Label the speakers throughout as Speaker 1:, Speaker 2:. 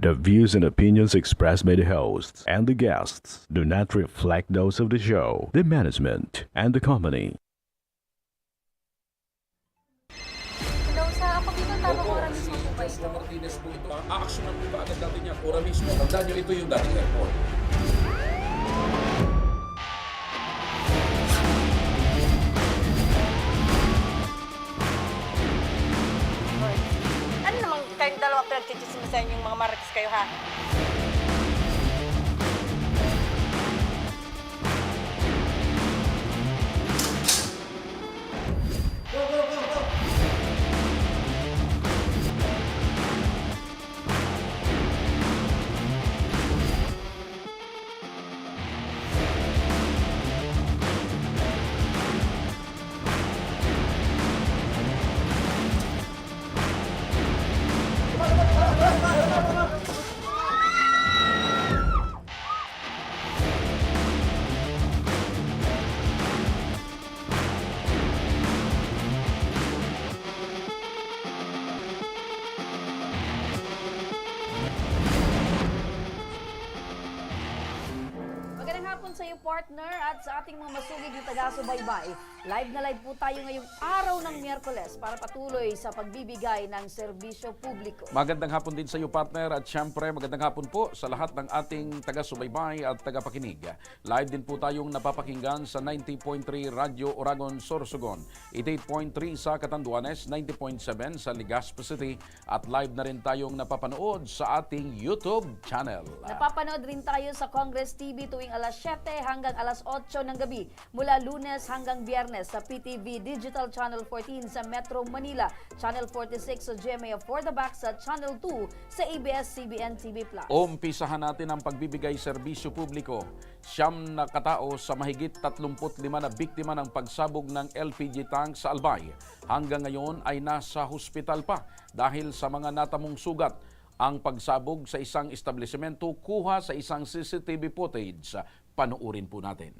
Speaker 1: The views and opinions expressed by the hosts and the guests do not reflect those of the show, the management, and the company.
Speaker 2: Hello, sa ako dito tamang
Speaker 3: Opo,
Speaker 2: oras mismo po ba
Speaker 3: si
Speaker 2: ito?
Speaker 3: Martinez po ito. Aaksyonan po ba agad natin yan? Ora mismo. Tandaan nyo, ito yung dating airport.
Speaker 2: Hoy. Ano naman kayong dalawa pinagchichismisan yung mga marites kayo, ha? Magandang hapon sa iyo, partner, at sa ating mga masugid na taga-subaybay. Live na live po tayo ngayong araw ng Miyerkules para patuloy sa pagbibigay ng serbisyo publiko.
Speaker 3: Magandang hapon din sa iyo, partner. At syempre, magandang hapon po sa lahat ng ating taga-subaybay at taga-pakinig. Live din po tayong napapakinggan sa 90.3 Radyo Oragon, Sorsogon, 88.3 sa Catanduanes, 90.7 sa Legazpi City, at live na rin tayong napapanood sa ating YouTube channel.
Speaker 2: Napapanood rin tayo sa Congress TV tuwing alas 7 hanggang alas 8 ng gabi, mula Lunes hanggang Biyernes sa PTV Digital Channel 14 sa Metro Manila, Channel 46 sa GMA For the Back sa Channel 2 sa ABS-CBN TV+.
Speaker 3: Umpisahan natin ang pagbibigay serbisyo publiko. Siyam na katao sa mahigit 35 na biktima ng pagsabog ng LPG tank sa Albay. Hanggang ngayon ay nasa hospital pa dahil sa mga natamong sugat. Ang pagsabog sa isang establishmento kuha sa isang CCTV footage. Panuurin po natin.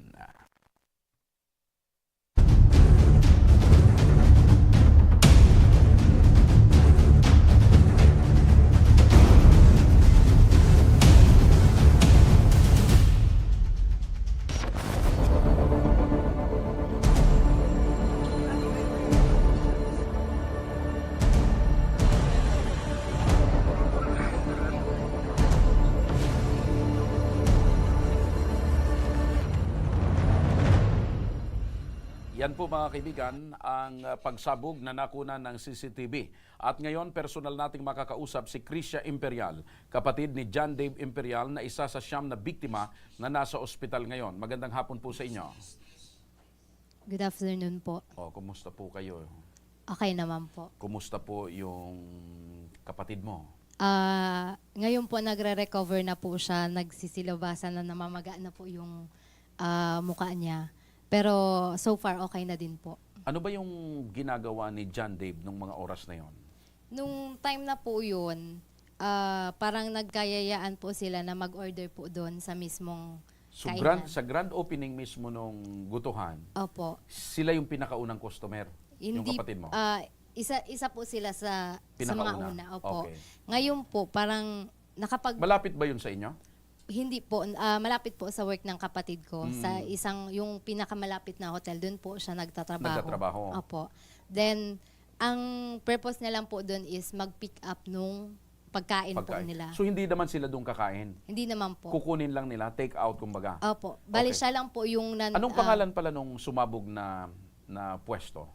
Speaker 3: Yan po mga kaibigan, ang pagsabog na nakuna ng CCTV. At ngayon, personal nating makakausap si Krisha Imperial, kapatid ni John Dave Imperial na isa sa siyam na biktima na nasa ospital ngayon. Magandang hapon po sa inyo.
Speaker 4: Good afternoon po.
Speaker 3: Kumusta po kayo?
Speaker 4: Okay naman po.
Speaker 3: Kumusta po yung kapatid mo?
Speaker 4: Ngayon po nagre-recover na po siya, nagsisilabasan na, namamaga na po yung mukha niya. Pero so far okay na din po.
Speaker 3: Ano ba yung ginagawa ni John Dave nung mga oras na yon?
Speaker 4: Nung time na po yun, parang nagkayayaan po sila na mag-order po doon sa mismong
Speaker 3: So
Speaker 4: kainan.
Speaker 3: sa grand opening mismo nung gutuhan,
Speaker 4: Opo.
Speaker 3: sila yung pinakaunang customer, yung kapatid mo?
Speaker 4: Isa po sila sa mga
Speaker 3: Pinakauna?
Speaker 4: una. Opo.
Speaker 3: Okay.
Speaker 4: Ngayon po, parang
Speaker 3: Malapit ba yun sa inyo?
Speaker 4: Hindi po, malapit po sa work ng kapatid ko. Sa yung pinakamalapit na hotel, doon po siya nagtatrabaho. Opo. Then, ang purpose niya lang po doon is mag-pick up nung pagkain po nila.
Speaker 3: So hindi naman sila doon kakain?
Speaker 4: Hindi naman po.
Speaker 3: Kukunin lang nila, take out kumbaga?
Speaker 4: Opo. Bali
Speaker 3: Okay.
Speaker 4: siya lang po yung...
Speaker 3: Anong pangalan pala nung sumabog na pwesto?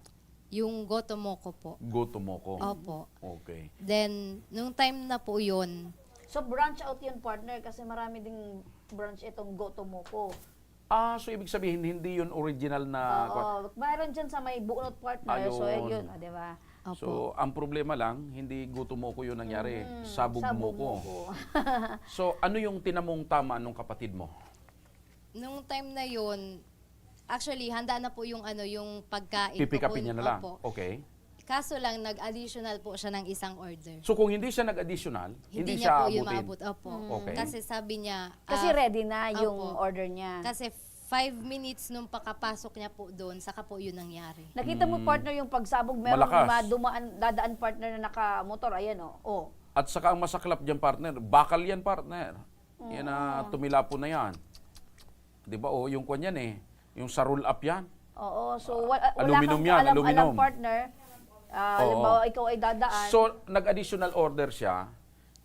Speaker 4: Yung Gotomoko po.
Speaker 3: Gotomoko?
Speaker 4: Opo.
Speaker 3: Okay.
Speaker 4: Then, nung time na po yun,
Speaker 2: So, branch out yun, partner, kasi marami ding branch itong Gotomoko.
Speaker 3: So ibig sabihin, hindi yun original na...
Speaker 2: Oo, mayroon dyan sa may bunot, partner. So,
Speaker 3: Ayun.
Speaker 2: yun, di ba?
Speaker 4: opo.
Speaker 3: So, ang problema lang, hindi Gotomoko yun nangyari. Sabog moko. So, ano yung tinamong tama nung kapatid mo?
Speaker 4: Nung time na yun, actually, handa na po yung yung pagkain.
Speaker 3: Pipikapin niya na lang?
Speaker 4: Opo.
Speaker 3: Okay.
Speaker 4: Kaso lang, nag-additional po siya ng isang order.
Speaker 3: So kung hindi siya nag-additional, hindi
Speaker 4: niya
Speaker 3: siya
Speaker 4: po yun
Speaker 3: abutin?
Speaker 4: maabot. Opo.
Speaker 3: Okay.
Speaker 4: Kasi sabi niya...
Speaker 2: Kasi ready na yung
Speaker 4: opo.
Speaker 2: order niya.
Speaker 4: Kasi 5 minutes nung pakapasok niya po doon, saka po yun nangyari.
Speaker 2: Nakita mo, partner, yung pagsabog, meron
Speaker 3: Malakas.
Speaker 2: dadaan partner na nakamotor, ayan o. Oh.
Speaker 3: At saka ang masaklap dyan, partner, bakal yan, partner. Yan na, tumilapon na yan. Di ba, yung kwan yan yung sa roll up yan.
Speaker 2: Oo, so wala
Speaker 3: Aluminum
Speaker 2: kang
Speaker 3: yan,
Speaker 2: alam
Speaker 3: aluminum.
Speaker 2: partner. Halimbawa, ikaw ay dadaan.
Speaker 3: So, nag-additional order siya,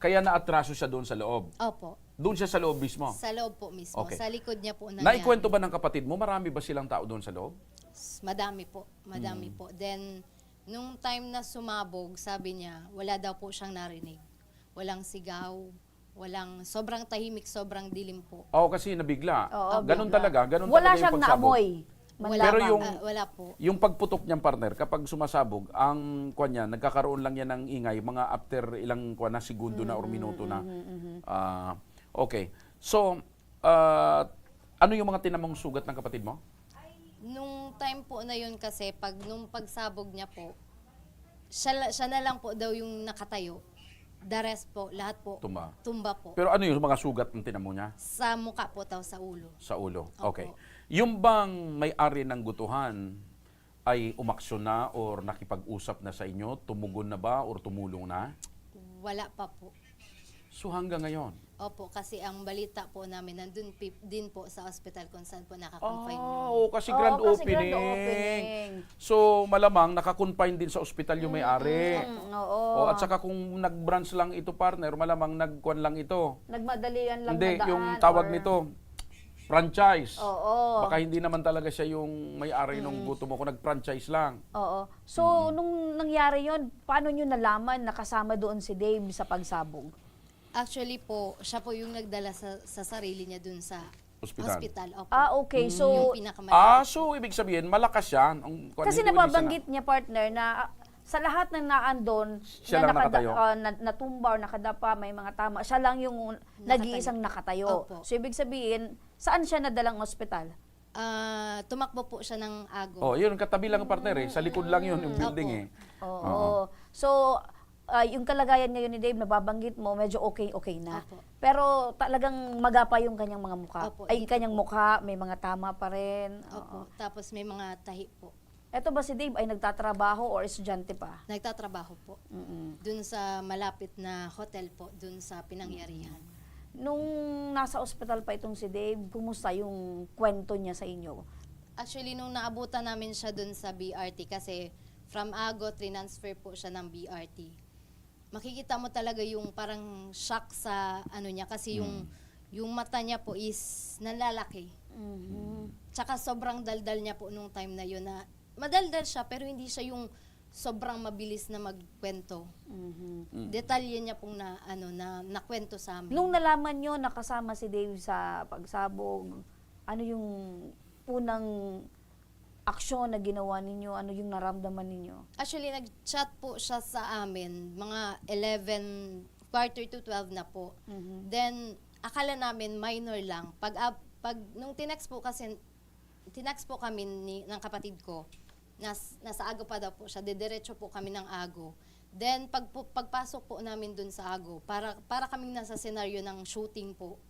Speaker 3: kaya naatraso siya doon sa loob.
Speaker 4: Opo.
Speaker 3: Doon siya sa loob mismo.
Speaker 4: Sa loob po mismo.
Speaker 3: Okay.
Speaker 4: Sa likod niya po nangyari.
Speaker 3: Naikwento ba ng kapatid mo, marami ba silang tao doon sa loob?
Speaker 4: Madami po. Madami po. Then, nung time na sumabog, sabi niya, wala daw po siyang narinig. Walang sigaw, sobrang tahimik, sobrang dilim po.
Speaker 3: Oo, kasi nabigla.
Speaker 2: Oo,
Speaker 3: Ganun
Speaker 2: bigla.
Speaker 3: talaga, ganun
Speaker 2: Wala
Speaker 3: talaga
Speaker 2: siyang
Speaker 3: yung pagsabog.
Speaker 2: naamoy.
Speaker 4: Wala,
Speaker 3: Pero
Speaker 4: wala po.
Speaker 3: yung pagputok niyang partner, kapag sumasabog, ang kwan niya, nagkakaroon lang yan ng ingay, mga after ilang kwan na segundo na or minuto na. Okay. So, ano yung mga tinamong sugat ng kapatid mo?
Speaker 4: Nung time po na yun kasi, nung pagsabog niya po, siya na lang po daw yung nakatayo. The rest po, lahat po, tumba po.
Speaker 3: Pero ano yung mga sugat ng tinamo niya?
Speaker 4: Sa mukha po daw, sa ulo.
Speaker 3: Sa ulo.
Speaker 4: Opo.
Speaker 3: Okay. Yung bang may-ari ng gutuhan ay umaksyon na or nakipag-usap na sa inyo? Tumugon na ba or tumulong na?
Speaker 4: Wala pa po.
Speaker 3: So hanggang ngayon?
Speaker 4: Opo, kasi ang balita po namin, nandun din po sa hospital kung saan po nakakonfine
Speaker 3: Kasi grand
Speaker 2: Oo, kasi
Speaker 3: opening.
Speaker 2: grand opening.
Speaker 3: So malamang nakakonfine din sa ospital yung may-ari.
Speaker 2: Oo.
Speaker 3: At saka kung nag-branch lang ito, partner, malamang nagkuan lang ito.
Speaker 2: Nagmadalian lang
Speaker 3: Hindi,
Speaker 2: na daan.
Speaker 3: yung tawag
Speaker 2: or-
Speaker 3: nito, franchise.
Speaker 2: Oo.
Speaker 3: Baka hindi naman talaga siya yung may-ari ng gusto mo kung nag-franchise lang.
Speaker 2: Oo. So, nung nangyari yon, paano nyo nalaman nakasama doon si Dave sa pagsabog?
Speaker 4: Actually po, siya po yung nagdala sa sarili niya dun sa
Speaker 3: Ospital.
Speaker 4: Opo.
Speaker 2: Okay.
Speaker 4: Yung
Speaker 2: So,
Speaker 4: pinakamalaki.
Speaker 3: So ibig sabihin, malakas yan.
Speaker 2: kasi nababanggit niya, partner, na sa lahat ng naandon,
Speaker 3: Siya lang nakatayo.
Speaker 2: natumba or nakadapa, may mga tama, siya lang yung nag-iisang nakatayo.
Speaker 4: Opo.
Speaker 2: So, ibig sabihin, saan siya nadalang ospital?
Speaker 4: Tumakbo po siya ng ago.
Speaker 3: Yun, katabi lang ang partner Sa likod lang yun, yung building
Speaker 2: Oo. So, yung kalagayan ngayon ni Dave, nababanggit mo, medyo okay na.
Speaker 4: Opo.
Speaker 2: Pero talagang magapa yung kanyang mga mukha.
Speaker 4: Opo.
Speaker 2: Ay, kanyang mukha, may mga tama pa rin.
Speaker 4: Opo. Tapos may mga tahi po.
Speaker 2: Eto ba si Dave ay nagtatrabaho or estudyante pa?
Speaker 4: Nagtatrabaho po. Dun sa malapit na hotel po, dun sa pinangyarihan.
Speaker 2: Nung nasa ospital pa itong si Dave, kumusta yung kwento niya sa inyo?
Speaker 4: Actually, nung naabutan namin siya dun sa BRT, kasi from Ago, transfer po siya ng BRT. Makikita mo talaga yung parang shock sa ano niya, kasi yung mata niya po is nalalaki. Tsaka sobrang daldal niya po nung time na yun, na madaldal siya pero hindi siya yung sobrang mabilis na magkwento. Detalye niya pong na nakwento sa amin.
Speaker 2: Nung nalaman nyo nakasama si Dave sa pagsabog, ano yung unang aksyon na ginawa ninyo? Ano yung naramdaman ninyo?
Speaker 4: Actually, nag-chat po siya sa amin, mga 11, quarter to 12 na po. Then, akala namin minor lang. Nung tinext po kami ng kapatid ko, nasa Ago pa daw po siya, didiretso po kami ng Ago. Then, pagpasok po namin dun sa Ago, para kaming nasa senaryo ng shooting po.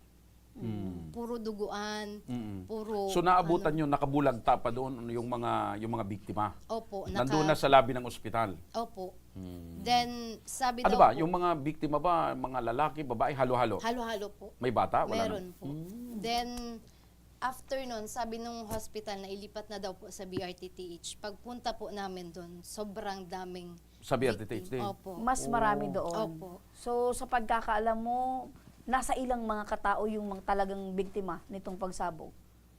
Speaker 4: Puro duguan, puro...
Speaker 3: So naabutan yun, nakabulagta pa doon yung mga biktima.
Speaker 4: Opo.
Speaker 3: Nandun na sa labi ng ospital.
Speaker 4: Opo. Then, sabi
Speaker 3: Ano
Speaker 4: daw
Speaker 3: ba,
Speaker 4: po...
Speaker 3: yung mga biktima ba, mga lalaki, babae, halo-halo?
Speaker 4: Halo-halo po.
Speaker 3: May bata? Wala
Speaker 4: Meron po. Then, after nun, sabi nung hospital na ilipat na daw po sa BRTTH. Pagpunta po namin doon, sobrang daming
Speaker 3: Sa BRTTH din?
Speaker 4: Opo.
Speaker 2: Mas marami doon.
Speaker 4: Opo.
Speaker 2: So, sa pagkakaalam mo, nasa ilang mga katao yung mga talagang biktima nitong pagsabog?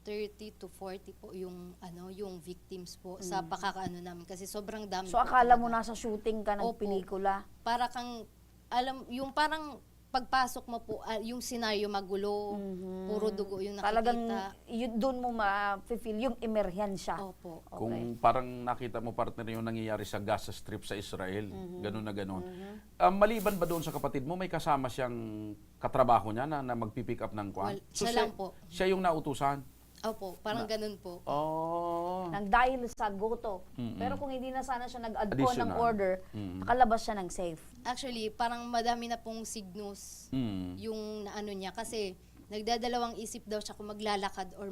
Speaker 4: 30 to 40 po yung victims po sa pakakaano namin, kasi sobrang dami.
Speaker 2: So,
Speaker 4: po
Speaker 2: akala mo
Speaker 4: talaga.
Speaker 2: nasa shooting ka ng
Speaker 4: Opo.
Speaker 2: pelikula?
Speaker 4: Para kang yung parang pagpasok mo po, yung senaryo magulo, puro dugo yung nakikita.
Speaker 2: Talagang doon mo ma-feel yung emerhensya.
Speaker 4: Opo.
Speaker 2: Okay.
Speaker 3: Kung parang nakita mo, partner, yung nangyayari sa Gaza Strip sa Israel, ganun na ganun. Maliban ba doon sa kapatid mo, may kasama siyang katrabaho niya na magpipick up ng kwan?
Speaker 4: Siya lang po.
Speaker 3: Siya yung nautusan?
Speaker 4: Opo, parang ganun po.
Speaker 2: Nang dahil sa goto. Pero kung hindi na sana siya nag-add po ng
Speaker 3: Additional.
Speaker 2: order, nakalabas siya ng safe.
Speaker 4: Actually, parang madami na pong signals yung naano niya, kasi nagdadalawang isip daw siya kung maglalakad or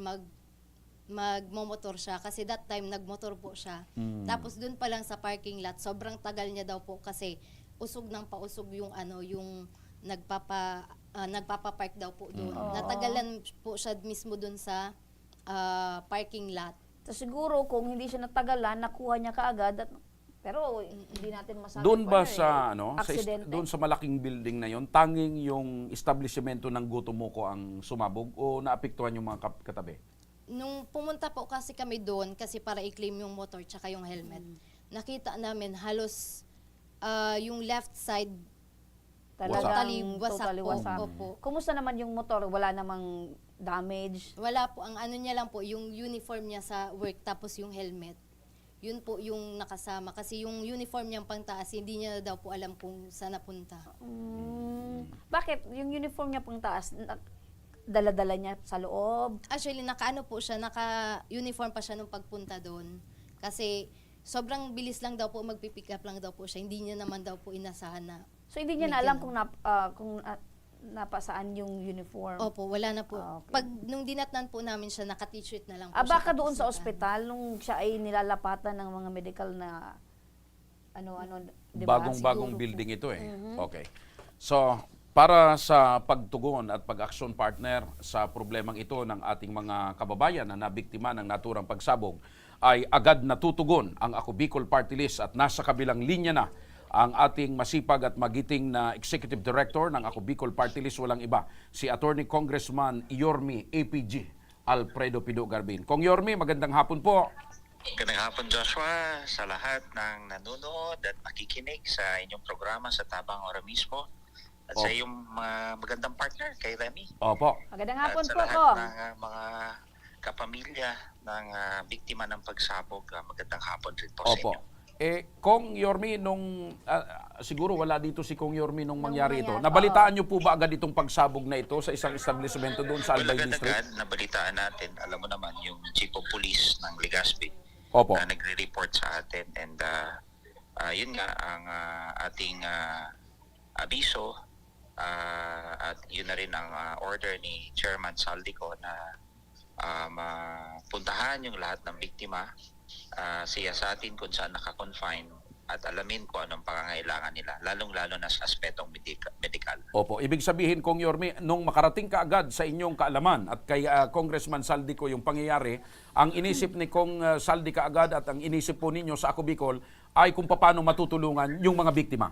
Speaker 4: magmomotor siya, kasi that time nagmotor po siya. Tapos dun pa lang sa parking lot, sobrang tagal niya daw po kasi usog ng pausog yung yung nagpapapark daw po doon. Natagalan po siya mismo doon sa parking lot.
Speaker 2: So, siguro kung hindi siya natagalan, nakuha niya kaagad. Pero hindi natin masabi.
Speaker 3: Doon ba
Speaker 2: partner,
Speaker 3: sa ano,
Speaker 2: aksidente?
Speaker 3: doon sa malaking building na 'yon, tanging yung establishmento ng Gotomoco ang sumabog o naapektuhan yung mga katabi?
Speaker 4: Nung pumunta po kasi kami doon, kasi para i-claim yung motor tsaka yung helmet, nakita namin halos yung left side
Speaker 2: Totally
Speaker 4: po.
Speaker 2: wasak.
Speaker 4: Opo.
Speaker 2: Kumusta naman yung motor? Wala namang damage?
Speaker 4: Wala po, ang ano niya lang po, yung uniform niya sa work tapos yung helmet. Yun po yung nakasama. Kasi yung uniform niyang pangtaas, hindi niya daw po alam kung saan napunta.
Speaker 2: Bakit? Yung uniform niya pang taas, dala-dala niya sa loob?
Speaker 4: Actually, naka-ano po siya, naka-uniform pa siya nung pagpunta doon. Kasi sobrang bilis lang daw po, magpipick up lang daw po siya. Hindi niya naman daw po inasahan na.
Speaker 2: So, hindi niya na alam kung napasaan yung uniform?
Speaker 4: Opo, wala na po.
Speaker 2: Okay.
Speaker 4: Pag nung dinatnan po namin siya, naka-t-shirt na lang po siya.
Speaker 2: Baka doon
Speaker 4: tapos
Speaker 2: sa ospital, nung siya ay nilalapatan ng mga medical na di ba?
Speaker 3: Bagong-bagong
Speaker 2: Siguro
Speaker 3: building
Speaker 2: po.
Speaker 3: ito eh. Okay. So, para sa pagtugon at pag-action partner sa problemang ito ng ating mga kababayan na nabiktima ng naturang pagsabog, ay agad natutugon ang Ako Bicol Party List at nasa kabilang linya na ang ating masipag at magiting na Executive Director ng Ako Bicol Party List, walang iba, si Attorney Congressman Yorme APG Alfredo Pido Garbin. Kong Yorme, magandang hapon po.
Speaker 5: Magandang hapon, Joshua, sa lahat ng nanonood at nakikinig sa inyong programa sa Tabang Ora mismo at sa iyong magandang partner kay Remy.
Speaker 3: Opo.
Speaker 2: Magandang
Speaker 5: At
Speaker 2: hapon
Speaker 5: sa
Speaker 2: po,
Speaker 5: lahat
Speaker 2: Kong.
Speaker 5: ng mga kapamilya ng biktima ng pagsabog, magandang hapon rin po sa
Speaker 3: Opo.
Speaker 5: inyo.
Speaker 3: Kong Yorme, nung siguro wala dito si Kong Yorme nung mangyari ito.
Speaker 2: mangyari,
Speaker 3: Nabalitaan niyo po ba agad itong pagsabog na ito sa isang establishmento doon sa Albay District?
Speaker 5: Agad-agad, nabalitaan natin, alam mo naman, yung Chief of Police ng Legazpi
Speaker 3: Opo.
Speaker 5: na nagre-report sa atin and yun nga ang ating abiso at yun na rin ang order ni Chairman Saldico na mapuntahan yung lahat ng biktima, siya sa atin kung saan naka-confine at alamin kung anong pangangailangan nila, lalong-lalo na sa aspetong medical.
Speaker 3: Opo. Ibig sabihin, Kong Yorme, nung makarating ka agad sa inyong kaalaman at kay Congressman Saldico yung pangyayari, ang inisip ni Kong Saldico agad at ang inisip po ninyo sa Ako Bicol ay kung paano matutulungan yung mga biktima.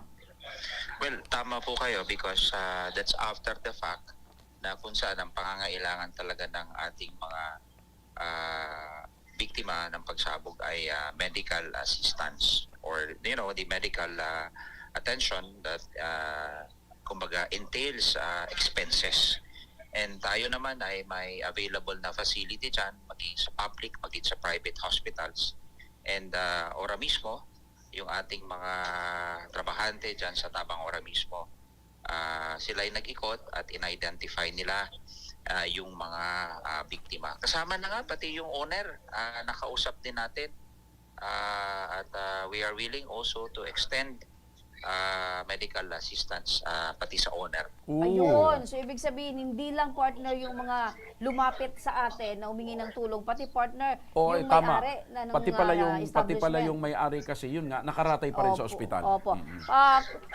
Speaker 5: Well, tama po kayo because that's after the fact na kung saan ang pangangailangan talaga ng ating mga biktima ng pagsabog ay medical assistance or the medical attention that kumbaga entails expenses. And tayo naman ay may available na facility dyan, maging sa public, maging sa private hospitals. And ora mismo, yung ating mga trabahante dyan sa Tabang Ora mismo, sila ay nag-ikot at in-identify nila yung mga biktima. Kasama na nga pati yung owner, nakausap din natin at we are willing also to extend medical assistance pati sa owner.
Speaker 2: Ayun. So, ibig sabihin, hindi lang partner yung mga lumapit sa atin na humingi ng tulong, pati partner yung
Speaker 3: tama.
Speaker 2: may-ari na ng
Speaker 3: Pati pala
Speaker 2: establishment.
Speaker 3: yung may-ari kasi yun nga nakaratay pa rin sa ospital.
Speaker 2: Opo.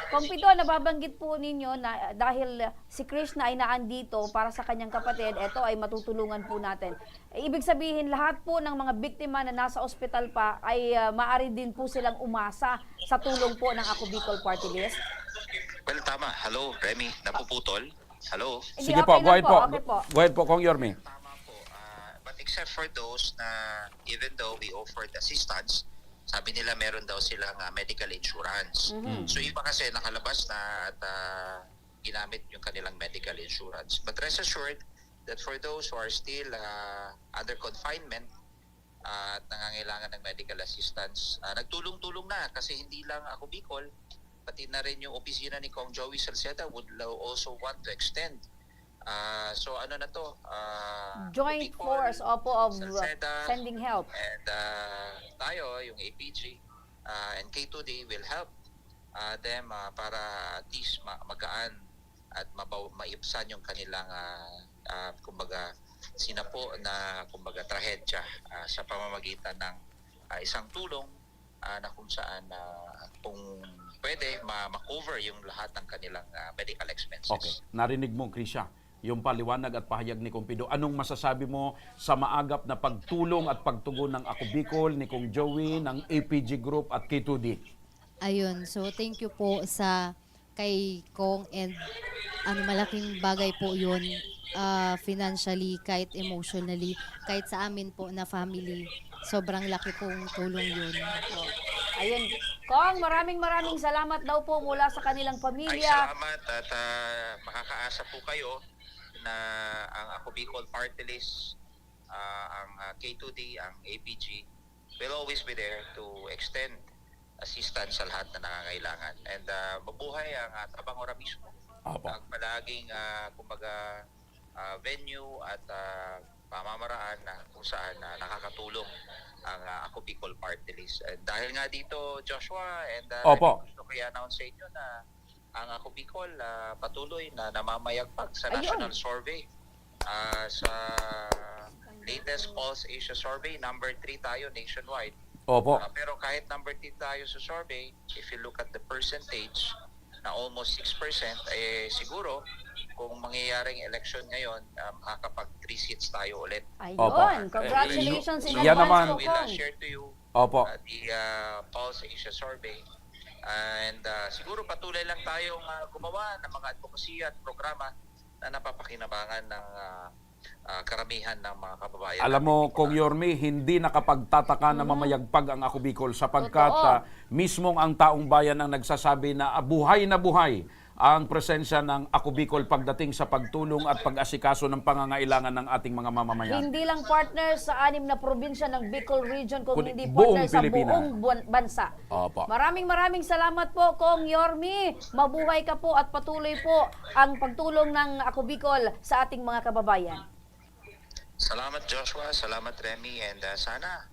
Speaker 2: Kung Pito, nababanggit po ninyo na dahil si Krishna ay naandito para sa kanyang kapatid, ito ay matutulungan po natin. Ibig sabihin, lahat po ng mga biktima na nasa ospital pa ay maaari din po silang umasa sa tulong po ng Ako Bicol Party List.
Speaker 5: Well, tama. Hello, Remy. Napuputol. Hello.
Speaker 2: Hindi,
Speaker 3: Sige
Speaker 2: okay
Speaker 3: po,
Speaker 2: lang
Speaker 3: go ahead po.
Speaker 2: Okay po.
Speaker 3: Go ahead po, Kong Yorme.
Speaker 5: Tama po. But except for those na even though we offered assistance, sabi nila meron daw silang medical insurance. So iba kasi nakalabas na at ginamit yung kanilang medical insurance. But rest assured that for those who are still under confinement at nangangailangan ng medical assistance, nagtulong-tulong na kasi hindi lang Ako Bicol, pati na rin yung opisina ni Kong Joey Salceda would also want to extend. So ano na to?
Speaker 2: Joint
Speaker 5: Bicol,
Speaker 2: force of
Speaker 5: Salceda,
Speaker 2: sending help.
Speaker 5: and tayo, yung APG and K2D will help them para at least magaan at maibsan yung kanilang kumbaga sinapo na kumbaga trahedya sa pamamagitan ng isang tulong na kung saan kung pwede ma-cover yung lahat ng kanilang medical expenses.
Speaker 3: Okay. Narinig mo, Krisha, yung paliwanag at pahayag ni Kong Pido. Anong masasabi mo sa maagap na pagtulong at pagtugon ng Ako Bicol, ni Kong Joey, ng APG Group at K2D?
Speaker 4: Ayun, so thank you po sa kay Kong, and malaking bagay po yun, financially, kahit emotionally, kahit sa amin po na family, sobrang laki pong tulong yun.
Speaker 2: Ayun. Kong, maraming salamat daw po mula sa kanilang
Speaker 5: Ay,
Speaker 2: pamilya.
Speaker 5: salamat at makakaasa po kayo na ang Ako Bicol Party List, ang K2D, ang APG will always be there to extend assistance sa lahat na nangangailangan. And mabuhay ang Tabang Ora mismo.
Speaker 3: Opo.
Speaker 5: Ang palaging kumbaga venue at pamamaraan na kung saan nakakatulong ang Ako Bicol Party List. Dahil nga dito, Joshua, and
Speaker 3: Opo.
Speaker 5: gusto ko i-announce sa inyo na ang Ako Bicol patuloy na namamayagpag sa
Speaker 2: Ayun.
Speaker 5: national survey. Sa latest Pulse Asia Survey, number 3 tayo nationwide.
Speaker 3: Opo.
Speaker 5: Pero kahit number 3 tayo sa survey, if you look at the percentage na almost 6%, siguro kung mangyayaring election ngayon, makakapag 3 seats tayo ulit.
Speaker 3: Opo.
Speaker 2: Ayun. Congratulations in
Speaker 3: Yan
Speaker 2: advance
Speaker 3: naman.
Speaker 2: po,
Speaker 5: We'll
Speaker 2: Kong.
Speaker 5: share to you
Speaker 3: Opo.
Speaker 5: the Pulse Asia Survey. And siguro patuloy lang tayong gumawa ng mga advocacy at programa na napapakinabangan ng karamihan ng mga kababayan.
Speaker 3: Alam mo,
Speaker 5: natin.
Speaker 3: Kong Yorme, hindi nakapagtataka na mamayagpag ang Ako Bicol sapagkat
Speaker 2: Totoo.
Speaker 3: mismong ang taong bayan ang nagsasabi na buhay na buhay ang presensya ng Ako Bicol pagdating sa pagtulong at pag-asikaso ng pangangailangan ng ating mga mamamayan.
Speaker 2: Hindi lang partner sa 6 na probinsya ng Bicol Region, kung
Speaker 3: Kundi
Speaker 2: hindi
Speaker 3: buong
Speaker 2: partner sa
Speaker 3: Pilipinas.
Speaker 2: buong bansa.
Speaker 3: Opo.
Speaker 2: Maraming salamat po, Kong Yorme. Mabuhay ka po at patuloy po ang pagtulong ng Ako Bicol sa ating mga kababayan.
Speaker 5: Salamat Joshua, salamat Remy, and sana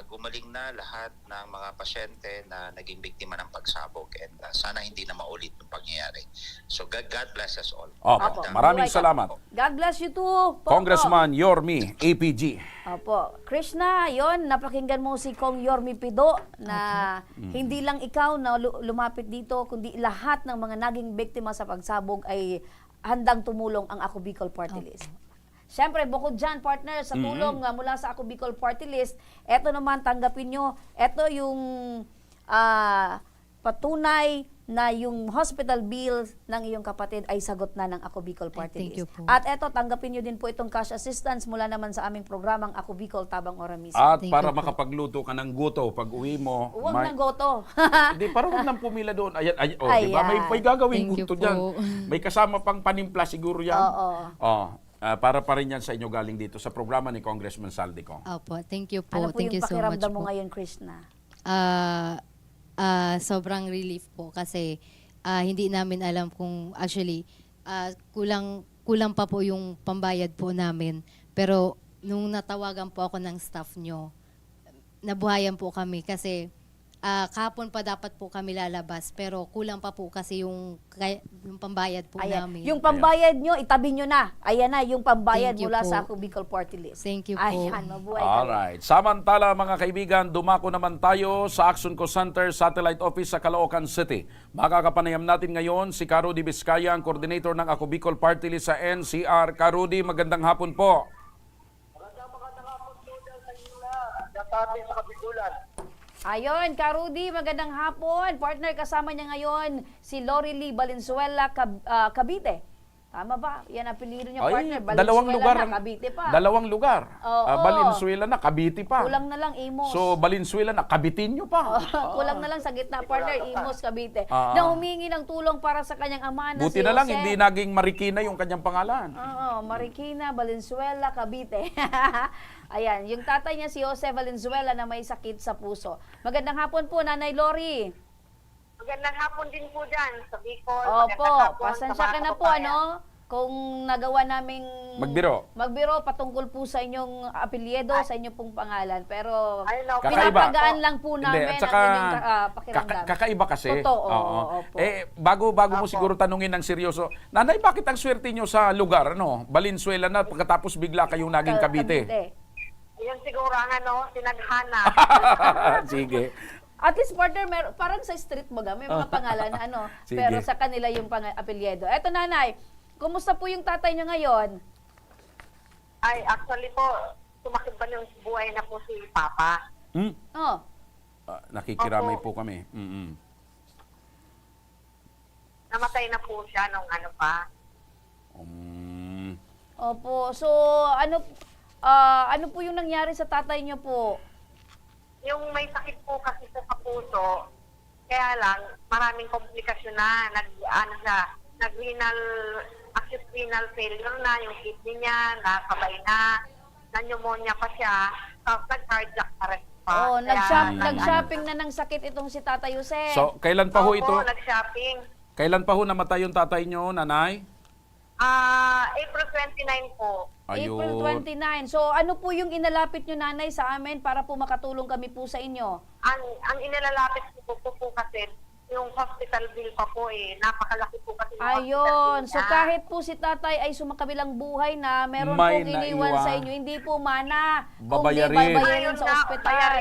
Speaker 5: gumaling na lahat ng mga pasyente na naging biktima ng pagsabog, and sana hindi na maulit yung pangyayari. So God bless us all.
Speaker 3: Opo.
Speaker 5: And,
Speaker 3: Maraming
Speaker 2: Buhay ka.
Speaker 3: salamat.
Speaker 2: God bless you too, Popo.
Speaker 3: Congressman Yorme, APG.
Speaker 2: Opo. Krishna, yon, napakinggan mo si Kong Yorme Pido na hindi lang ikaw na lumapit dito, kundi lahat ng mga naging biktima sa pagsabog ay handang tumulong ang Ako Bicol Party List. Siyempre, bukod dyan, partner, sa tulong mula sa Ako Bicol Party List, eto naman, tanggapin nyo, eto yung patunay na yung hospital bill ng iyong kapatid ay sagot na ng Ako Bicol Party
Speaker 4: thank
Speaker 2: List.
Speaker 4: you po.
Speaker 2: At eto, tanggapin nyo din po itong cash assistance mula naman sa aming programang Ako Bicol Tabang Ora mismo.
Speaker 3: At
Speaker 4: Thank
Speaker 3: para
Speaker 4: you po.
Speaker 3: makapagluto ka ng guto pag uwi mo,
Speaker 2: Huwag na goto.
Speaker 3: Hindi, parang huwag nang pumila doon. Ayan, di ba?
Speaker 2: Ayan.
Speaker 3: May gagawing
Speaker 4: Thank you
Speaker 3: guto
Speaker 4: po.
Speaker 3: dyan. May kasama pang panimpla siguro yan.
Speaker 2: Oo.
Speaker 3: Para pa rin yan sa inyo galing dito sa programa ni Congressman Saldico.
Speaker 4: Opo, thank you po.
Speaker 2: Ano po
Speaker 4: Thank
Speaker 2: yung
Speaker 4: you so much
Speaker 2: pakiramdam mo
Speaker 4: po.
Speaker 2: ngayon, Krishna?
Speaker 4: Sobrang relief po kasi hindi namin alam kung actually kulang pa po yung pambayad po namin. Pero nung natawagan po ako ng staff nyo, nabuhayan po kami kasi kahapon pa dapat po kami lalabas pero kulang pa po kasi yung pambayad po
Speaker 2: Ayan.
Speaker 4: namin.
Speaker 2: Yung pambayad nyo, itabi nyo na. Ayan na, yung pambayad
Speaker 4: Thank you
Speaker 2: mula
Speaker 4: po.
Speaker 2: sa Ako Bicol Party List.
Speaker 4: Thank you po.
Speaker 2: Ayan, mabuhay kayo.
Speaker 3: Alright. Samantala mga kaibigan, dumako naman tayo sa Action Co Center Satellite Office sa Caloocan City. Makakapanayam natin ngayon si Karudi Vizcaya, ang coordinator ng Ako Bicol Party List sa NCR. Karudi, magandang hapon po.
Speaker 6: Magandang hapon po dyan sa inyo lahat. Dati sa Kabigulan.
Speaker 2: Ayun, Karudi, magandang hapon. Partner, kasama niya ngayon si Lori Lee Valenzuela Cavite. Tama ba? Yan ang apelyido niya, partner. Valenzuela
Speaker 3: dalawang lugar.
Speaker 2: na, Cavite pa.
Speaker 3: Dalawang lugar.
Speaker 2: Oo.
Speaker 3: Valenzuela na, Cavite pa.
Speaker 2: Kulang na lang, Imos.
Speaker 3: So, Valenzuela na, Cabitinho pa.
Speaker 2: Kulang na lang sa gitna, partner, Imos, Cavite.
Speaker 3: Ah.
Speaker 2: Na humingi ng tulong para sa kanyang ama na
Speaker 3: Buti
Speaker 2: si
Speaker 3: na lang,
Speaker 2: Jose.
Speaker 3: hindi naging Marikina yung kanyang pangalan.
Speaker 2: Oo, Marikina, Valenzuela, Cavite. Ayan, yung tatay niya si Jose Valenzuela na may sakit sa puso. Magandang hapon po, Nanay Lori.
Speaker 6: Magandang hapon din po dyan sa Bicol.
Speaker 2: Opo,
Speaker 6: Magandang hapon
Speaker 2: pasensya
Speaker 6: sa mga
Speaker 2: ka na po,
Speaker 6: kababayan.
Speaker 2: ano? Kung nagawa naming magbiro patungkol po sa inyong apelyido, sa inyong pong pangalan. Pero
Speaker 6: Ay, no,
Speaker 3: Kakaiba.
Speaker 2: pinapagaan lang po namin
Speaker 3: Hindi, at saka,
Speaker 2: ang inyong pakiramdam.
Speaker 3: kakaiba kasi.
Speaker 2: Totoo,
Speaker 3: Oo.
Speaker 2: opo.
Speaker 3: Bago mo siguro tanungin ng seryoso, Nanay, bakit ang swerte nyo sa lugar, ano? Valenzuela na, pagkatapos bigla kayong naging Cavite.
Speaker 6: Yan siguro ang sinadhana.
Speaker 3: Sige.
Speaker 2: At least partner, parang sa street mo may mga pangalan na ano,
Speaker 3: Sige.
Speaker 2: pero sa kanila yung apelyido. Eto nanay, kumusta po yung tatay niyo ngayon?
Speaker 7: Ay, actually po, sumakit ba yung buhay na po si Papa?
Speaker 2: Oh,
Speaker 3: Nakikiramay
Speaker 7: Opo.
Speaker 3: po kami.
Speaker 7: Namatay na po siya nung ano pa.
Speaker 2: opo. So, ano po yung nangyari sa tatay niyo po?
Speaker 7: Yung may sakit po kasi sa puso, kaya lang, maraming komplikasyon na. Acute renal failure na, yung kidney niya, nakabay na pneumonia pa siya, nag-cardiac arrest pa.
Speaker 2: Oh,
Speaker 7: Kaya,
Speaker 2: nag-shopping na ng sakit itong si Tatay Jose.
Speaker 3: So, kailan pa ho
Speaker 7: Opo,
Speaker 3: ito?
Speaker 7: nag-shopping.
Speaker 3: Kailan pa ho namatay yung tatay nyo, nanay?
Speaker 7: April 29 po.
Speaker 2: April 29. So, ano po yung inalapit nyo, nanay, sa amin para po makatulong kami po sa inyo?
Speaker 7: Ang inalalapit ko po kasi yung hospital bill pa po napakalaki po kasi yung hospital
Speaker 2: Ayun.
Speaker 7: bill
Speaker 2: So,
Speaker 7: niya.
Speaker 2: kahit po si tatay ay sumakabilang buhay na meron
Speaker 3: May
Speaker 2: pong iniwan
Speaker 3: naiwan.
Speaker 2: sa inyo, hindi po mana.
Speaker 3: Babayarin.
Speaker 2: Kundi babayarin
Speaker 7: Ayun
Speaker 2: sa
Speaker 7: na,
Speaker 2: ospital.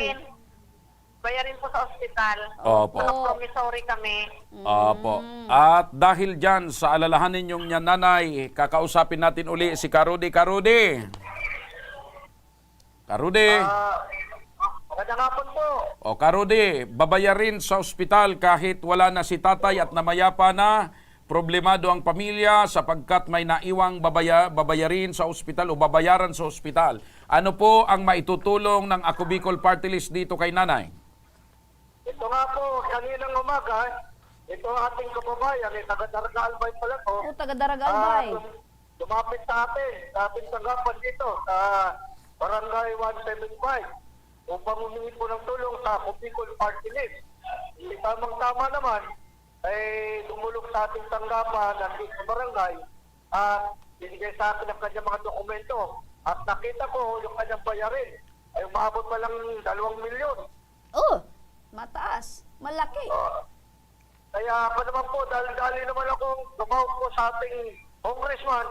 Speaker 7: bayarin po sa ospital.
Speaker 3: Opo.
Speaker 7: Naka-promissory kami.
Speaker 3: Opo. At dahil dyan, sa alalahanin ninyong yan, nanay, kakausapin natin uli si Karudi. Karudi!
Speaker 6: Magandang hapon po.
Speaker 3: O Karudi, babayarin sa ospital kahit wala na si tatay at namayapa na, problemado ang pamilya sapagkat may naiwang babayarin sa ospital o babayaran sa ospital. Ano po ang maitutulong ng Ako Bicol Party List dito kay nanay?
Speaker 6: Ito nga po, kaninang umaga, ito ang ating kababayan, taga-Daraga Albay pala to.
Speaker 2: O, taga-Daraga Albay.
Speaker 6: Lumapit sa ating tanggapan dito, sa Barangay 175, upang humingi po ng tulong sa Ako Bicol Party List. Tamang-tama naman, ay dumulog sa ating tanggapan nandito sa barangay at binigay sa akin ang kanyang mga dokumento. At nakita ko yung kanyang bayarin ay umabot pa lang 2 milyon.
Speaker 2: Oh, mataas. Malaki.
Speaker 6: Kaya pa naman po, dali naman akong tumawag po sa ating Congressman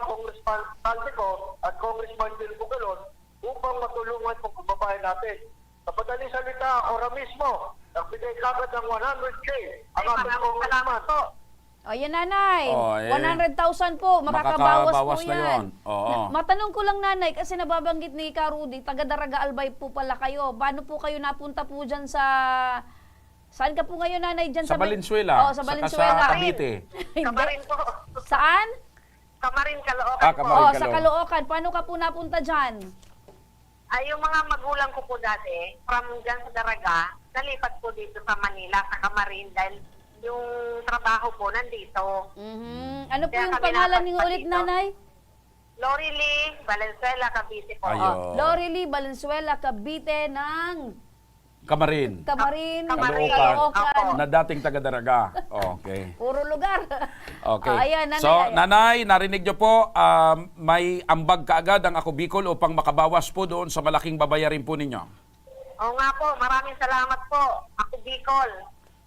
Speaker 6: Taldico at Congressman Bill Bugalon upang matulungan po kababayan natin. Sa madaling salita, ora mismo, nagbigay kagad ng 100K ang ating Congressman.
Speaker 2: O, yan nanay.
Speaker 3: Oh,
Speaker 2: 100,000 po. Makakabawas po
Speaker 3: Makakabawas na
Speaker 2: yan.
Speaker 3: yun. Oo.
Speaker 2: Matanong ko lang nanay, kasi nababanggit ni Karudi, taga-Daraga Albay po pala kayo. Paano po kayo napunta po dyan sa... Saan ka po ngayon nanay? Dyan
Speaker 3: Sa Valenzuela.
Speaker 2: Oh, sa
Speaker 3: Saka
Speaker 2: Valenzuela.
Speaker 3: sa Cavite.
Speaker 7: Kamarin po.
Speaker 2: Saan?
Speaker 7: Kamarin, Caloocan po.
Speaker 3: Kamarin.
Speaker 2: Oh, sa Caloocan. Paano ka po napunta dyan?
Speaker 7: Ay, yung mga magulang ko po dati, from dyan sa Daraga, nalipat po dito sa Manila, sa Kamarin, dahil yung trabaho po nandito.
Speaker 2: Ano po
Speaker 7: Kaya
Speaker 2: yung
Speaker 7: kami
Speaker 2: pangalan niyo
Speaker 7: napadpad
Speaker 2: ulit,
Speaker 7: dito.
Speaker 2: nanay?
Speaker 7: Lori Lee, Valenzuela, Cavite po.
Speaker 3: Ayun.
Speaker 2: Lorely Valenzuela, Cavite ng
Speaker 3: Kamarin.
Speaker 2: Kamarin,
Speaker 7: Kamarin.
Speaker 2: Caloocan.
Speaker 7: Opo.
Speaker 3: Na dating taga-Daraga. Okay.
Speaker 2: Puro lugar.
Speaker 3: Okay.
Speaker 2: Ayan, nanay.
Speaker 3: So, nanay, narinig nyo po, may ambag kaagad ang Ako Bicol upang makabawas po doon sa malaking babayarin po ninyo.
Speaker 7: Oo nga po, maraming salamat po. Ako Bicol.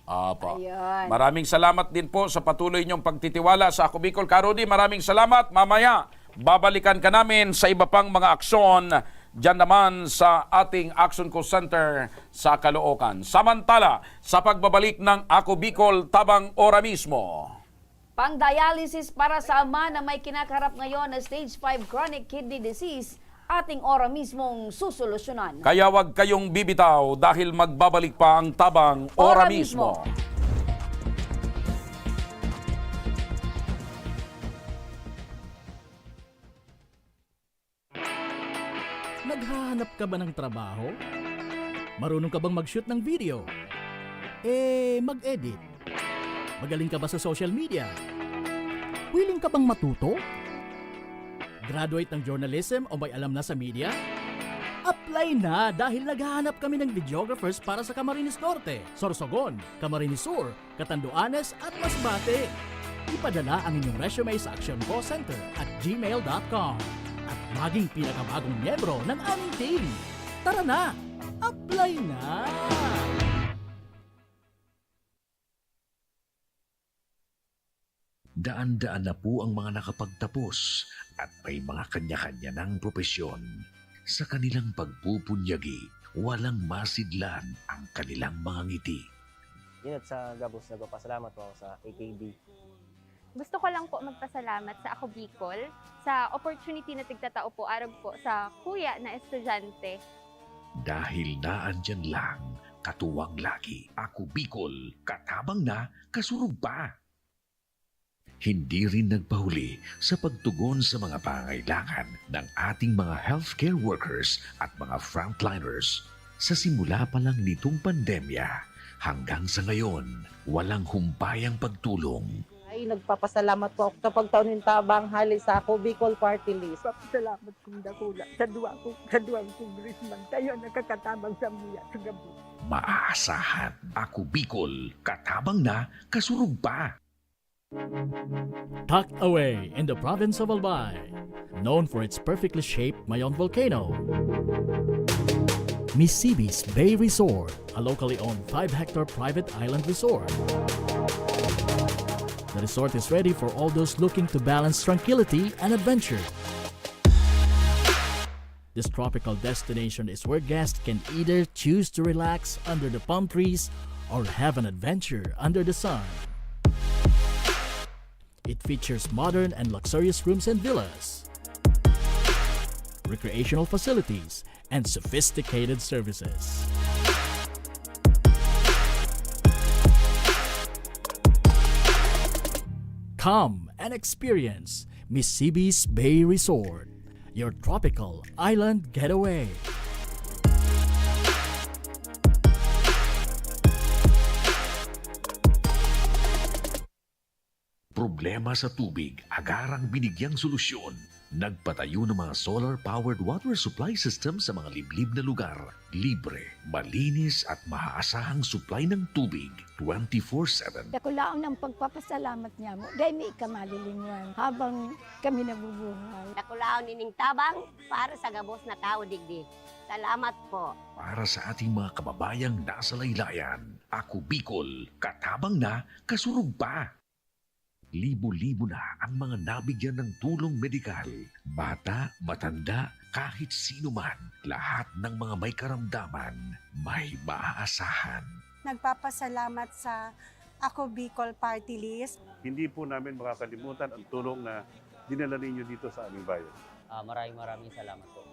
Speaker 3: Opo.
Speaker 2: Ayan.
Speaker 3: Maraming salamat din po sa patuloy niyong pagtitiwala sa Ako Bicol. Karudi, maraming salamat. Mamaya, babalikan ka namin sa iba pang mga aksyon dyan naman sa ating Action Call Center sa Caloocan. Samantala, sa pagbabalik ng Ako Bicol tabang ora mismo.
Speaker 2: Pang-dialysis para sa ama na may kinakaharap ngayon na stage 5 chronic kidney disease, ating ora mismong susolusyonan.
Speaker 3: Kaya wag kayong bibitaw dahil magbabalik pa ang tabang ora mismo.
Speaker 8: Naghahanap ka ba ng trabaho? Marunong ka bang mag-shoot ng video? Mag-edit? Magaling ka ba sa social media? Willing ka bang matuto? Graduate ng journalism o may alam na sa media? Apply na dahil naghahanap kami ng videographers para sa Camarines Norte, Sorsogon, Camarines Sur, Catanduanes at Masbate. Ipadala ang inyong resume sa Action Call Center at gmail.com at maging pinakabagong miyembro ng aming team. Tara na! Apply na!
Speaker 9: Daan-daan na po ang mga nakapagtapos at may mga kanya-kanya ng propesyon. Sa kanilang pagpupunyagi, walang masidlan ang kanilang mga ngiti.
Speaker 10: Yun at sa Gabos, nagpapasalamat po ako sa AKB.
Speaker 11: Gusto ko lang po magpasalamat sa Ako Bicol sa opportunity na tigtatao po araw po sa kuya na estudyante.
Speaker 9: Dahil naandyan lang, katuwang lagi, Ako Bicol, katabang na, kasurug pa. Hindi rin nagpahuli sa pagtugon sa mga pangailangan ng ating mga healthcare workers at mga frontliners. Sa simula pa lang nitong pandemya, hanggang sa ngayon, walang humpayang pagtulong.
Speaker 12: Ay, nagpapasalamat po ako sa pagtaon ng tabang hali sa Ako Bicol Party List.
Speaker 13: Salamat kong dakula sa duwang congressman. Tayo nakakatabang sa muya sa gabi.
Speaker 9: Maaasahan, Ako Bicol, katabang na, kasurug pa.
Speaker 8: Tucked away in the province of Albay, known for its perfectly shaped Mayon volcano, Misibis Bay Resort, a locally owned 5-hectare private island resort. The resort is ready for all those looking to balance tranquility and adventure. This tropical destination is where guests can either choose to relax under the palm trees or have an adventure under the sun. It features modern and luxurious rooms and villas, recreational facilities, and sophisticated services. Come and experience Misibis Bay Resort, your tropical island getaway.
Speaker 9: Problema sa tubig, agarang binigyang solusyon. Nagpatayo ng mga solar-powered water supply system sa mga liblib na lugar. Libre, malinis at maaasahang supply ng tubig 24/7.
Speaker 13: Dakulaon ng pagpapasalamat niya mo. Dahil may ikamalilingan habang kami nabubuhay.
Speaker 7: Nakulaon nining tabang para sa Gabos na tao digdig. Salamat po.
Speaker 9: Para sa ating mga kababayang nasa laylayan, Ako Bicol, katabang na, kasurug pa. Libo-libo na ang mga nabigyan ng tulong medikal. Bata, matanda, kahit sino man, lahat ng mga may karamdaman, may maaasahan.
Speaker 13: Nagpapasalamat sa Ako Bicol Party List.
Speaker 6: Hindi po namin makakalimutan ang tulong na dinala ninyo dito sa aming bayan.
Speaker 10: Maraming salamat po.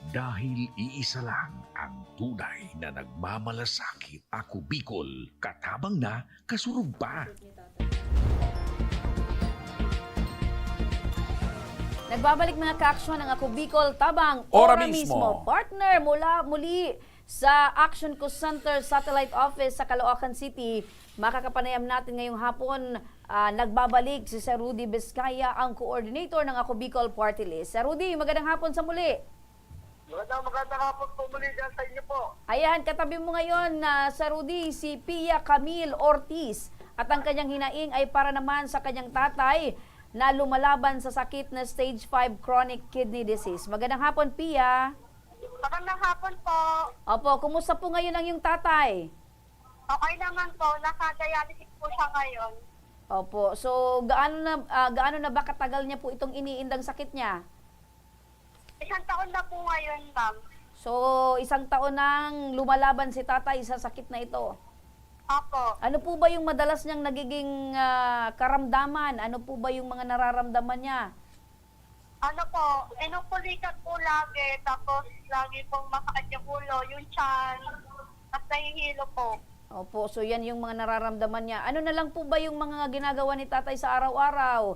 Speaker 9: Dahil iisa lang ang tunay na nagmamalasakit. Ako Bicol, katabang na, kasurug pa.
Speaker 2: Nagbabalik mga ka-aksyon ng Ako Bicol Tabang
Speaker 3: Ora
Speaker 2: Ora
Speaker 3: mismo.
Speaker 2: mismo. Partner muli sa Action Co Center Satellite Office sa Caloocan City. Makakapanayam natin ngayong hapon, nagbabalik si Sir Rudy Vizcaya, ang coordinator ng Ako Bicol Party List. Sir Rudy, magandang hapon sa muli.
Speaker 6: Magandang hapon po muli dyan sa inyo po.
Speaker 2: Ayan, katabi mo ngayon na Sir Rudy, si Pia Camille Ortiz. At ang kanyang hinaing ay para naman sa kanyang tatay na lumalaban sa sakit na stage 5 chronic kidney disease. Magandang hapon, Pia.
Speaker 7: Magandang hapon po.
Speaker 2: Opo, kumusta po ngayon ang iyong tatay?
Speaker 7: Okay naman po. Naka-dialysis po siya ngayon.
Speaker 2: Opo, so gaano na ba katagal niya po itong iniindang sakit niya?
Speaker 7: 1 taon na po ngayon, ma'am.
Speaker 2: So, 1 taon nang lumalaban si tatay sa sakit na ito.
Speaker 7: Apo.
Speaker 2: Ano po ba yung madalas niyang nagiging karamdaman? Ano po ba yung mga nararamdaman niya?
Speaker 7: Ano po, inupulikat po lagi, tapos lagi pong masakit yung ulo, yung tiyan, at nahihilo po.
Speaker 2: Opo, so yan yung mga nararamdaman niya. Ano na lang po ba yung mga ginagawa ni tatay sa araw-araw?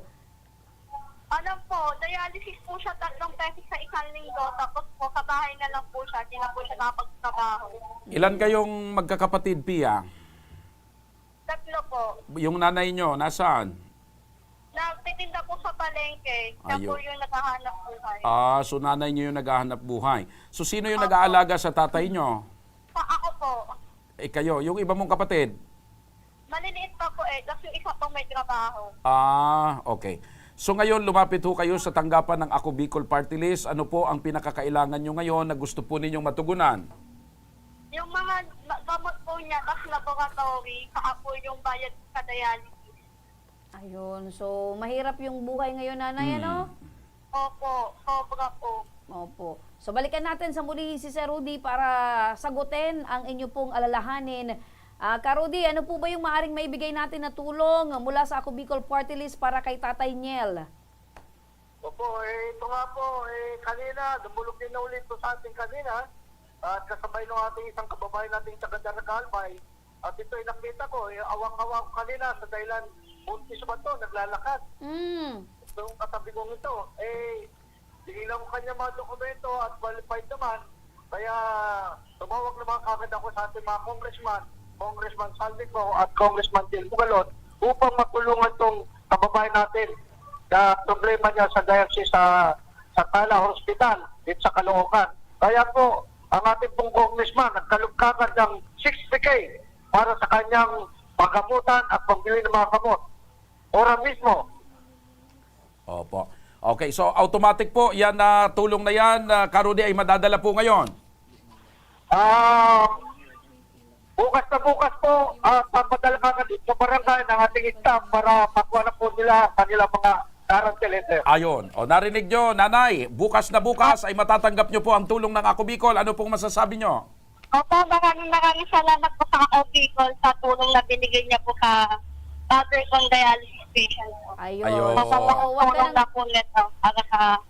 Speaker 7: Ano po, dialysis po siya 3 beses sa isang linggo, tapos po sa bahay na lang po siya, hindi na po siya nakapagtrabaho.
Speaker 3: Ilan kayong magkakapatid, Pia?
Speaker 7: 3 po.
Speaker 3: Yung nanay nyo, nasaan?
Speaker 7: Nagtitinda po sa palengke, siya
Speaker 3: Ayun.
Speaker 7: po yung naghahanap buhay.
Speaker 3: So nanay nyo yung naghahanap buhay. So sino yung nag-aalaga sa tatay nyo?
Speaker 7: Ako po.
Speaker 3: Kayo, yung iba mong kapatid?
Speaker 7: Maliliit pa po tapos yung isa pong may trabaho.
Speaker 3: Okay. So ngayon, lumapit ho kayo sa tanggapan ng Ako Bicol Party List. Ano po ang pinakakailangan nyo ngayon na gusto po ninyong matugunan?
Speaker 7: Yung mga gamot po niya, tapos laboratory, saka po yung bayad sa dialysis.
Speaker 2: Ayun, so mahirap yung buhay ngayon, nanay, ano?
Speaker 7: Opo, sobra po.
Speaker 2: Opo. So balikan natin sa muli si Sir Rudy para sagutin ang inyo pong alalahanin. Ka Rudy, ano po ba yung maaring maibigay natin na tulong mula sa Ako Bicol Party List para kay Tatay Niel?
Speaker 6: Opo, ito nga po, kanina, dumulog din na ulit po sa ating kanina at kasabay ng ating isang kababayan nating taga Daragalbay. At ito ay nakita ko, awang-awang kanina sa dahilan buntis ba ito, naglalakad. So, yung katabi kong ito, tinignan ko kanya mga dokumento at qualified naman. Kaya tumawag naman kagad ako sa ating mga Congressman Saldico at Congressman Del Bugalot upang matulungan itong kababayan natin na problema niya sa diocese sa Tala Hospital dito sa Caloocan. Kaya po, ang ating pong congressman nagkalugkakan ng 60K para sa kanyang paggamutan at pagbili ng mga gamot. Ora mismo.
Speaker 3: Opo. Okay, so automatic po yan na tulong na yan, Ka Rudy, ay madadala po ngayon.
Speaker 6: Bukas na bukas po, papadala ka dito sa barangay ng ating staff para makuha na po nila kanilang mga guarantee letter.
Speaker 3: Ayon. O narinig nyo, Nanay, bukas na bukas ay matatanggap nyo po ang tulong ng Ako Bicol. Ano pong masasabi nyo?
Speaker 7: Opo, maraming salamat po sa Ako Bicol sa tulong na binigay niya po sa father kong dialysis patient po.
Speaker 2: Ayun.
Speaker 7: Tulong na po nito para sa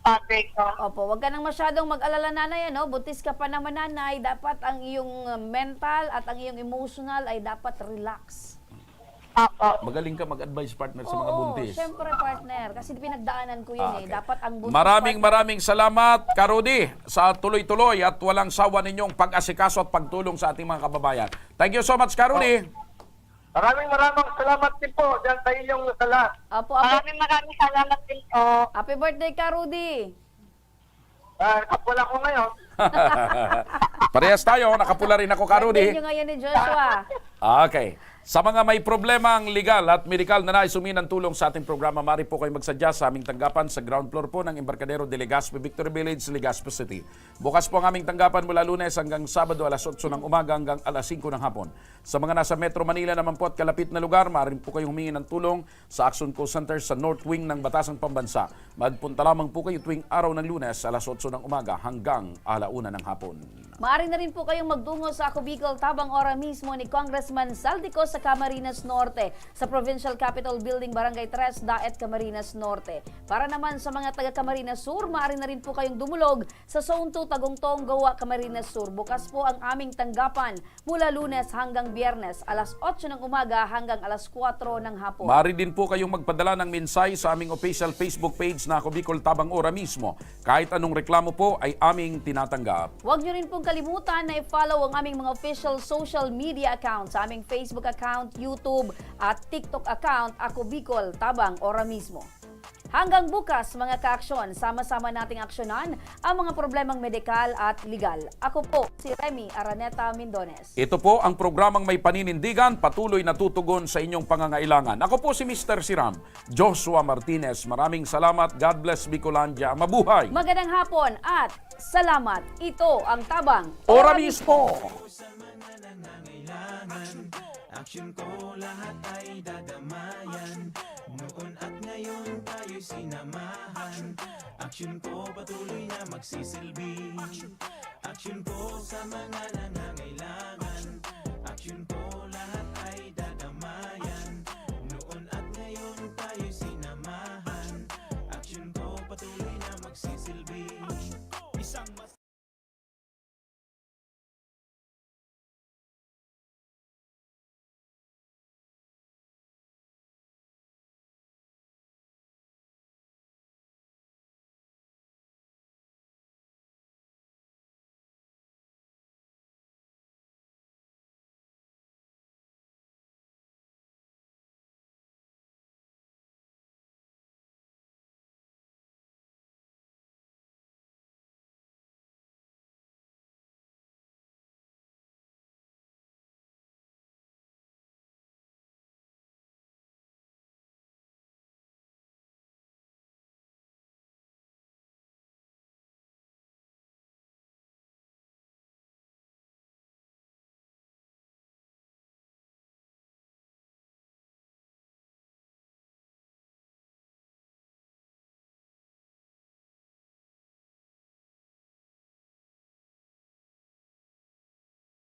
Speaker 7: father ko.
Speaker 2: Opo, wag ka nang masyadong mag-alala, Nanay, ano? Buntis ka pa naman, Nanay. Dapat ang iyong mental at ang iyong emotional ay dapat relax.
Speaker 3: Magaling ka mag-advise, partner, sa mga buntis.
Speaker 2: Siyempre, partner. Kasi pinagdaanan ko yun Dapat ang buntis.
Speaker 3: Maraming salamat, Ka Rudy, sa tuloy-tuloy at walang sawa ninyong pag-asikaso at pagtulong sa ating mga kababayan. Thank you so much, Ka Rudy.
Speaker 6: Maraming salamat din po dyan sa inyong lahat.
Speaker 2: Opo,
Speaker 7: Maraming salamat din po.
Speaker 2: Happy birthday, Ka Rudy.
Speaker 6: Kapula ko ngayon.
Speaker 3: Parehas tayo, nakapula rin ako, Ka Rudy.
Speaker 2: Birthday nyo ngayon ni Joshua.
Speaker 3: Okay. Sa mga may problemang legal at medical na nais humingi ng tulong sa ating programa, maaari po kayo magsadya sa aming tanggapan sa ground floor po ng Embarcadero de Legazpi, Victory Village, Legazpi City. Bukas po ang aming tanggapan mula Lunes hanggang Sabado alas 8 ng umaga hanggang alas 5 ng hapon. Sa mga nasa Metro Manila naman po at kalapit na lugar, maaari po kayo humingi ng tulong sa Action Call Center sa North Wing ng Batasang Pambansa. Magpunta lamang po kayo tuwing araw ng Lunes alas 8 ng umaga hanggang alauna ng hapon.
Speaker 2: Maaari na rin po kayong magtungo sa Ako Bicol tabang ora mismo ni Congressman Saldico sa Camarines Norte, sa Provincial Capitol Building, Barangay 3, Daet, Camarines Norte. Para naman sa mga taga Camarines Sur, maaari na rin po kayong dumulog sa Zone 2 Tagungtong, Gawa, Camarines Sur. Bukas po ang aming tanggapan mula Lunes hanggang Biyernes, alas 8 ng umaga hanggang alas 4 ng hapon.
Speaker 3: Maaari din po kayong magpadala ng mensahe sa aming official Facebook page na Ako Bicol tabang ora mismo. Kahit anong reklamo po ay aming tinatanggap.
Speaker 2: Huwag nyo rin pong kalimutan na i-follow ang aming mga official social media accounts sa aming Facebook account, YouTube at TikTok account, Ako Bicol tabang ora mismo. Hanggang bukas, mga ka-aksyon, sama-sama nating aksyonan ang mga problemang medikal at legal. Ako po, si Remy Araneta Mindones.
Speaker 3: Ito po ang programang may paninindigan, patuloy na tutugon sa inyong pangangailangan. Ako po si Mr. Siram, Joshua Martinez. Maraming salamat. God bless Bicolandia. Mabuhay!
Speaker 2: Magandang hapon at salamat. Ito ang tabang
Speaker 3: Ora mismo!
Speaker 14: Action ko lahat ay dadamayan. Noon at ngayon tayo'y sinamahan. Action ko patuloy na magsisilbi. Action ko sa mga nangangailangan. Action